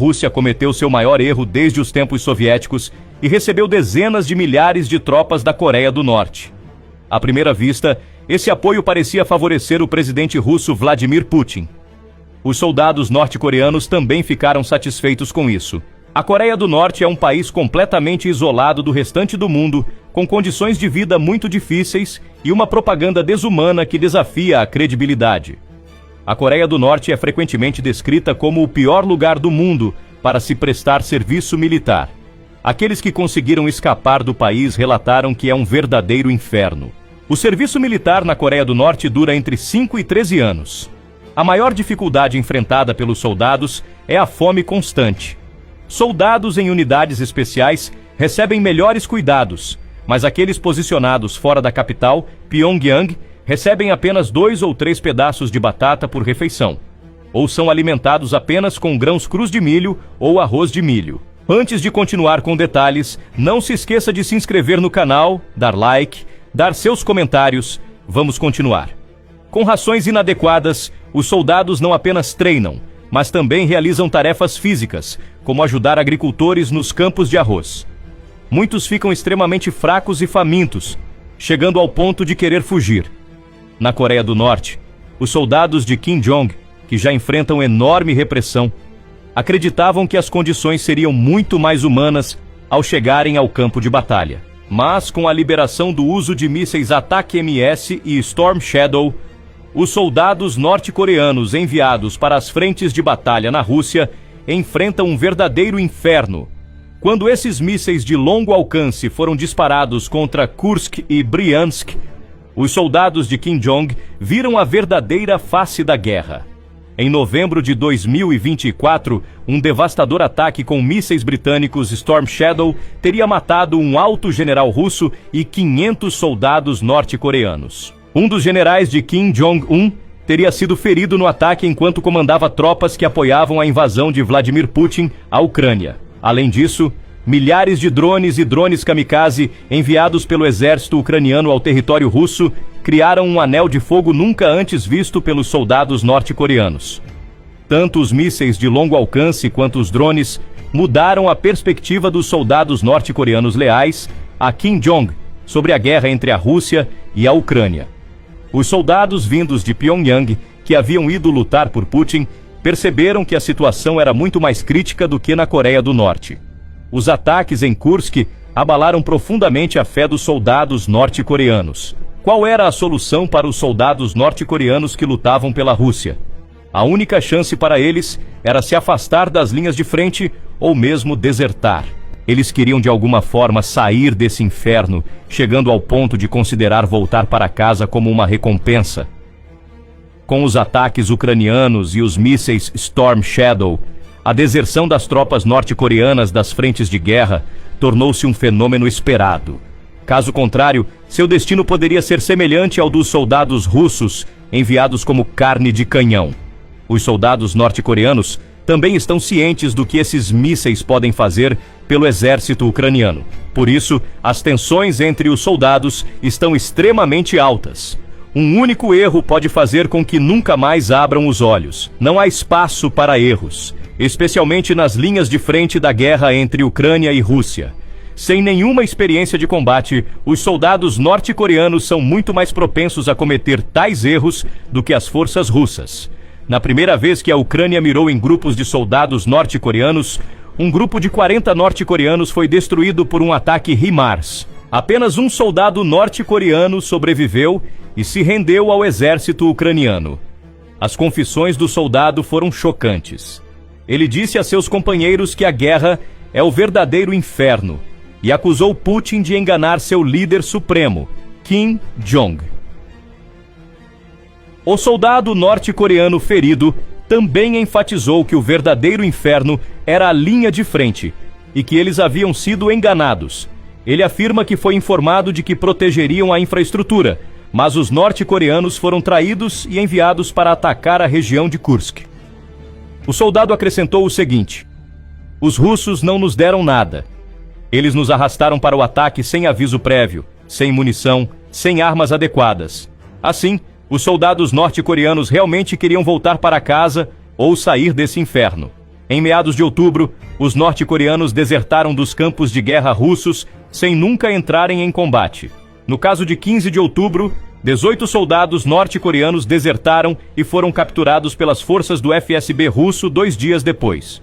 Rússia cometeu seu maior erro desde os tempos soviéticos e recebeu dezenas de milhares de tropas da Coreia do Norte. À primeira vista, esse apoio parecia favorecer o presidente russo Vladimir Putin. Os soldados norte-coreanos também ficaram satisfeitos com isso. A Coreia do Norte é um país completamente isolado do restante do mundo, com condições de vida muito difíceis e uma propaganda desumana que desafia a credibilidade. A Coreia do Norte é frequentemente descrita como o pior lugar do mundo para se prestar serviço militar. Aqueles que conseguiram escapar do país relataram que é um verdadeiro inferno. O serviço militar na Coreia do Norte dura entre 5 e 13 anos. A maior dificuldade enfrentada pelos soldados é a fome constante. Soldados em unidades especiais recebem melhores cuidados, mas aqueles posicionados fora da capital, Pyongyang, recebem apenas 2 ou 3 pedaços de batata por refeição, ou são alimentados apenas com grãos crus de milho ou arroz de milho. Antes de continuar com detalhes, não se esqueça de se inscrever no canal, dar like, dar seus comentários. Vamos continuar. Com rações inadequadas, os soldados não apenas treinam, mas também realizam tarefas físicas, como ajudar agricultores nos campos de arroz. Muitos ficam extremamente fracos e famintos, chegando ao ponto de querer fugir. Na Coreia do Norte, os soldados de Kim Jong, que já enfrentam enorme repressão, acreditavam que as condições seriam muito mais humanas ao chegarem ao campo de batalha. Mas com a liberação do uso de mísseis Attack-MS e Storm Shadow, os soldados norte-coreanos enviados para as frentes de batalha na Rússia enfrentam um verdadeiro inferno. Quando esses mísseis de longo alcance foram disparados contra Kursk e Bryansk, os soldados de Kim Jong viram a verdadeira face da guerra. Em novembro de 2024, um devastador ataque com mísseis britânicos Storm Shadow teria matado um alto general russo e 500 soldados norte-coreanos. Um dos generais de Kim Jong-un teria sido ferido no ataque enquanto comandava tropas que apoiavam a invasão de Vladimir Putin à Ucrânia. Além disso, milhares de drones e drones kamikaze enviados pelo exército ucraniano ao território russo criaram um anel de fogo nunca antes visto pelos soldados norte-coreanos. Tanto os mísseis de longo alcance quanto os drones mudaram a perspectiva dos soldados norte-coreanos leais a Kim Jong sobre a guerra entre a Rússia e a Ucrânia. Os soldados vindos de Pyongyang, que haviam ido lutar por Putin, perceberam que a situação era muito mais crítica do que na Coreia do Norte. Os ataques em Kursk abalaram profundamente a fé dos soldados norte-coreanos. Qual era a solução para os soldados norte-coreanos que lutavam pela Rússia? A única chance para eles era se afastar das linhas de frente ou mesmo desertar. Eles queriam de alguma forma sair desse inferno, chegando ao ponto de considerar voltar para casa como uma recompensa. Com os ataques ucranianos e os mísseis Storm Shadow, a deserção das tropas norte-coreanas das frentes de guerra tornou-se um fenômeno esperado. Caso contrário, seu destino poderia ser semelhante ao dos soldados russos enviados como carne de canhão. Os soldados norte-coreanos também estão cientes do que esses mísseis podem fazer pelo exército ucraniano. Por isso, as tensões entre os soldados estão extremamente altas. Um único erro pode fazer com que nunca mais abram os olhos. Não há espaço para erros, especialmente nas linhas de frente da guerra entre Ucrânia e Rússia. Sem nenhuma experiência de combate, os soldados norte-coreanos são muito mais propensos a cometer tais erros do que as forças russas. Na primeira vez que a Ucrânia mirou em grupos de soldados norte-coreanos, um grupo de 40 norte-coreanos foi destruído por um ataque HIMARS. Apenas um soldado norte-coreano sobreviveu e se rendeu ao exército ucraniano. As confissões do soldado foram chocantes. Ele disse a seus companheiros que a guerra é o verdadeiro inferno e acusou Putin de enganar seu líder supremo, Kim Jong. O soldado norte-coreano ferido também enfatizou que o verdadeiro inferno era a linha de frente e que eles haviam sido enganados. Ele afirma que foi informado de que protegeriam a infraestrutura, mas os norte-coreanos foram traídos e enviados para atacar a região de Kursk. O soldado acrescentou o seguinte: os russos não nos deram nada. Eles nos arrastaram para o ataque sem aviso prévio, sem munição, sem armas adequadas. Assim, os soldados norte-coreanos realmente queriam voltar para casa ou sair desse inferno. Em meados de outubro, os norte-coreanos desertaram dos campos de guerra russos sem nunca entrarem em combate. No caso de 15 de outubro, 18 soldados norte-coreanos desertaram e foram capturados pelas forças do FSB russo 2 dias depois.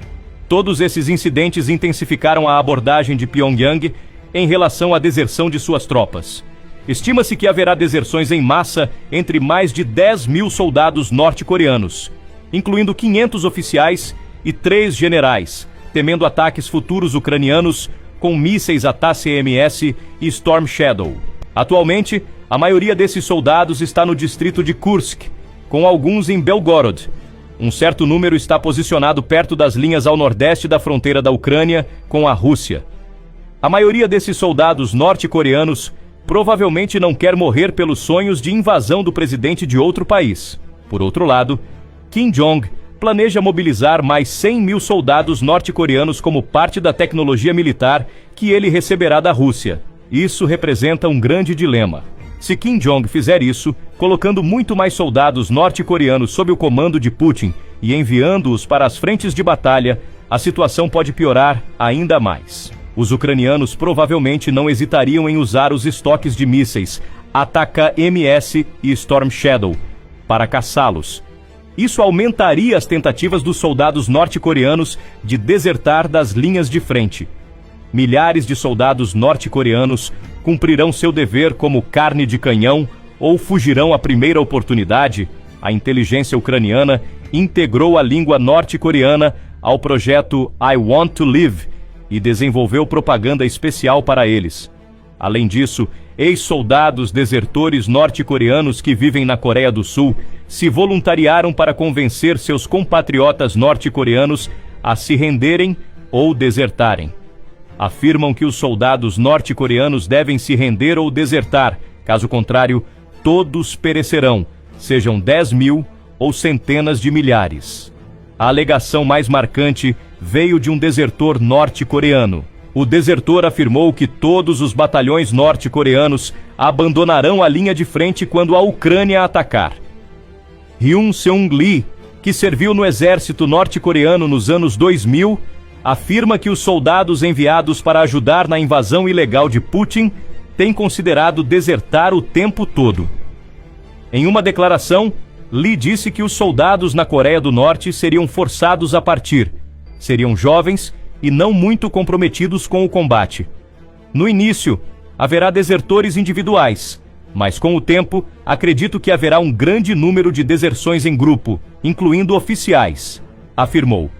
Todos esses incidentes intensificaram a abordagem de Pyongyang em relação à deserção de suas tropas. Estima-se que haverá deserções em massa entre mais de 10 mil soldados norte-coreanos, incluindo 500 oficiais e 3 generais, temendo ataques futuros ucranianos com mísseis ATACMS e Storm Shadow. Atualmente, a maioria desses soldados está no distrito de Kursk, com alguns em Belgorod. Um certo número está posicionado perto das linhas ao nordeste da fronteira da Ucrânia com a Rússia. A maioria desses soldados norte-coreanos provavelmente não quer morrer pelos sonhos de invasão do presidente de outro país. Por outro lado, Kim Jong planeja mobilizar mais 100 mil soldados norte-coreanos como parte da tecnologia militar que ele receberá da Rússia. Isso representa um grande dilema. Se Kim Jong fizer isso, colocando muito mais soldados norte-coreanos sob o comando de Putin e enviando-os para as frentes de batalha, a situação pode piorar ainda mais. Os ucranianos provavelmente não hesitariam em usar os estoques de mísseis ATACMS e Storm Shadow para caçá-los. Isso aumentaria as tentativas dos soldados norte-coreanos de desertar das linhas de frente. Milhares de soldados norte-coreanos cumprirão seu dever como carne de canhão ou fugirão à primeira oportunidade. A inteligência ucraniana integrou a língua norte-coreana ao projeto I Want to Live e desenvolveu propaganda especial para eles. Além disso, ex-soldados desertores norte-coreanos que vivem na Coreia do Sul se voluntariaram para convencer seus compatriotas norte-coreanos a se renderem ou desertarem. Afirmam que os soldados norte-coreanos devem se render ou desertar, caso contrário, todos perecerão, sejam 10 mil ou centenas de milhares. A alegação mais marcante veio de um desertor norte-coreano. O desertor afirmou que todos os batalhões norte-coreanos abandonarão a linha de frente quando a Ucrânia atacar. Hyun Seung-lee, que serviu no exército norte-coreano nos anos 2000, afirma que os soldados enviados para ajudar na invasão ilegal de Putin têm considerado desertar o tempo todo. Em uma declaração, Lee disse que os soldados na Coreia do Norte seriam forçados a partir, seriam jovens e não muito comprometidos com o combate. No início, haverá desertores individuais, mas com o tempo, acredito que haverá um grande número de deserções em grupo, incluindo oficiais, afirmou.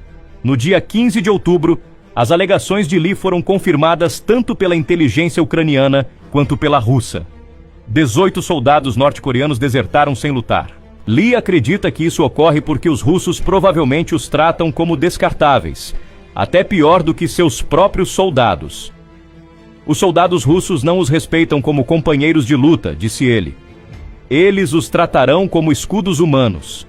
No dia 15 de outubro, as alegações de Lee foram confirmadas tanto pela inteligência ucraniana quanto pela russa. 18 soldados norte-coreanos desertaram sem lutar. Lee acredita que isso ocorre porque os russos provavelmente os tratam como descartáveis, até pior do que seus próprios soldados. Os soldados russos não os respeitam como companheiros de luta, disse ele. Eles os tratarão como escudos humanos.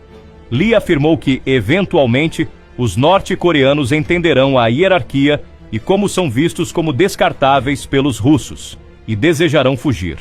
Lee afirmou que, eventualmente, os norte-coreanos entenderão a hierarquia e como são vistos como descartáveis pelos russos, e desejarão fugir.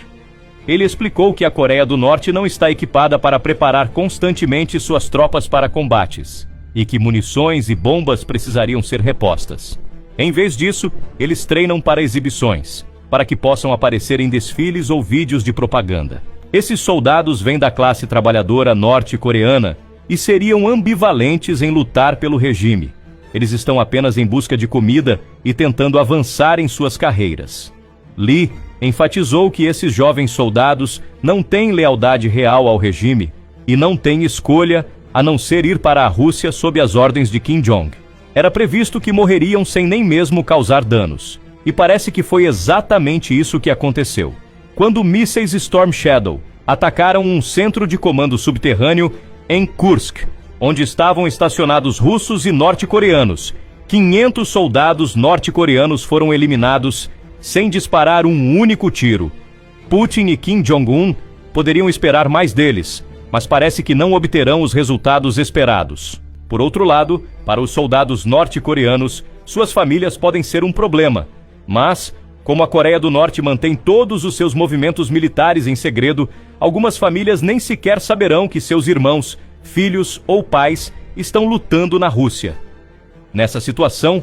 Ele explicou que a Coreia do Norte não está equipada para preparar constantemente suas tropas para combates, e que munições e bombas precisariam ser repostas. Em vez disso, eles treinam para exibições, para que possam aparecer em desfiles ou vídeos de propaganda. Esses soldados vêm da classe trabalhadora norte-coreana e seriam ambivalentes em lutar pelo regime. Eles estão apenas em busca de comida e tentando avançar em suas carreiras. Lee enfatizou que esses jovens soldados não têm lealdade real ao regime e não têm escolha a não ser ir para a Rússia sob as ordens de Kim Jong. Era previsto que morreriam sem nem mesmo causar danos, e parece que foi exatamente isso que aconteceu. Quando mísseis Storm Shadow atacaram um centro de comando subterrâneo em Kursk, onde estavam estacionados russos e norte-coreanos, 500 soldados norte-coreanos foram eliminados sem disparar um único tiro. Putin e Kim Jong-un poderiam esperar mais deles, mas parece que não obterão os resultados esperados. Por outro lado, para os soldados norte-coreanos, suas famílias podem ser um problema. Mas, como a Coreia do Norte mantém todos os seus movimentos militares em segredo, algumas famílias nem sequer saberão que seus irmãos, filhos ou pais estão lutando na Rússia. Nessa situação,